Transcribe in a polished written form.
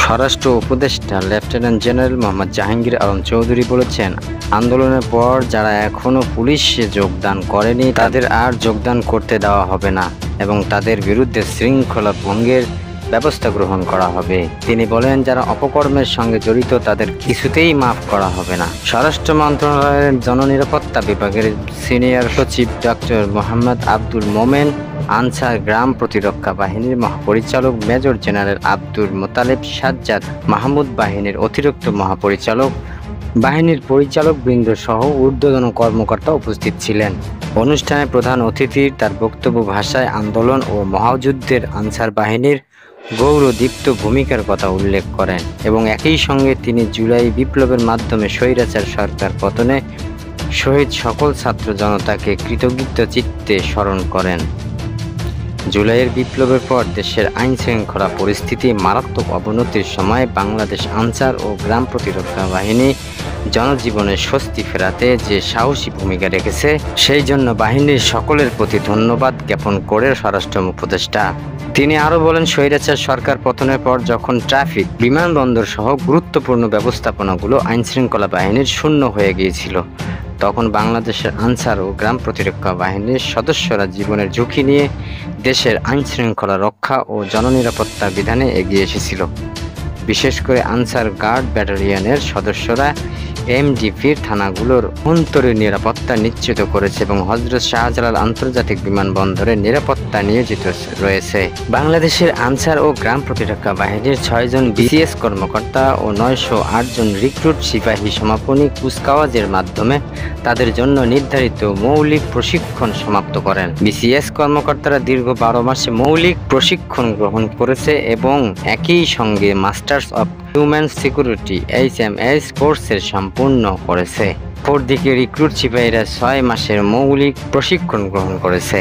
স্বরাষ্ট্র উপদেষ্টা lieutenant general Mohammad Jahangir Alam Chowdhury বলেছেন, আন্দোলনের পর যারা এখনো পুলিশে যোগদান করেনি তাদের আর যোগদান করতে দেওয়া হবে না এবং তাদের বিরুদ্ধে শৃঙ্খলা ভঙ্গের ব্যবস্থা গ্রহণ করা হবে। তিনি বলেন, যারা অপকর্মের সঙ্গে জড়িত তাদের কিছুতেই মাফ করা হবে না। স্বরাষ্ট্র মন্ত্রণালয়ের জননিরাপত্তা বিভাগের সিনিয়র সচিব ডক্টর মোহাম্মদ আব্দুল মোমেন, আনসার গ্রাম প্রতিরক্ষা বাহিনীর মহাপরিচালক মেজর জেনারেল আব্দুল মোতালেব সাজ্জাদ, মাহমুদ বাহিনীর অতিরিক্ত মহাপরিচালক, বাহিনীর পরিচালকবৃন্দ সহ ঊর্ধ্বতন কর্মকর্তা উপস্থিত ছিলেন। অনুষ্ঠানে প্রধান অতিথি তার বক্তব্য ভাষায় আন্দোলন ও মহাযুদ্ধের আনসার বাহিনীর গৌরদীপ্ত ভূমিকার কথা উল্লেখ করেন এবং একই সঙ্গে তিনি জুলাই বিপ্লবের মাধ্যমে স্বৈরাচার সরকার পতনে শহীদ সকল ছাত্র জনতাকে কৃতজ্ঞ চিত্তে স্মরণ করেন। জুলাইয়ের বিপ্লবের পর দেশের আইন শৃঙ্খলা পরিস্থিতি মারাত্মক অবনতির সময় বাংলাদেশ আনসার ও গ্রাম প্রতিরক্ষা বাহিনী জনজীবনে স্বস্তি ফেরাতে যে সাহসী ভূমিকা রেখেছে সেই জন্য বাহিনীর সকলের প্রতি ধন্যবাদ জ্ঞাপন করে স্বরাষ্ট্র উপদেষ্টা তিনি আরও বলেন, স্বৈরাচার সরকার পতনের পর যখন ট্রাফিক, বিমানবন্দর সহ গুরুত্বপূর্ণ ব্যবস্থাপনাগুলো আইন শৃঙ্খলা বাহিনীর শূন্য হয়ে গিয়েছিল, তখন বাংলাদেশের আনসার ও গ্রাম প্রতিরক্ষা বাহিনীর সদস্যরা জীবনের ঝুঁকি নিয়ে দেশের আইন শৃঙ্খলা রক্ষা ও জননিরাপত্তা বিধানে এগিয়ে এসেছিল। বিশেষ করে আনসার গার্ড ব্যাটালিয়নের সদস্যরা এমডিপির থানাগুলোর অভ্যন্তরীণ নিরাপত্তা নিশ্চিত করেছে এবং হযরত শাহজালাল আন্তর্জাতিক বিমানবন্দরে নিরাপত্তা নিয়োজিত রয়েছে। বাংলাদেশের আনসার ও গ্রাম প্রতিরক্ষা বাহিনীর 6 জন বিসিএস কর্মকর্তা ও 908 জন রিক্রুট সিপাহী সমাপনী কুচকাওয়াজের মাধ্যমে তাদের জন্য নির্ধারিত মৌলিক প্রশিক্ষণ সমাপ্ত করেন। বিসিএস কর্মকর্তারা দীর্ঘ 12 মাসে মৌলিক প্রশিক্ষণ গ্রহণ করেছে এবং একই সঙ্গে masters of human security HMS কোর্সের সম্পূর্ণ করেছে। অপরদিকে রিক্রুট সিপাহীরা 6 মাসের মৌলিক প্রশিক্ষণ গ্রহণ করেছে।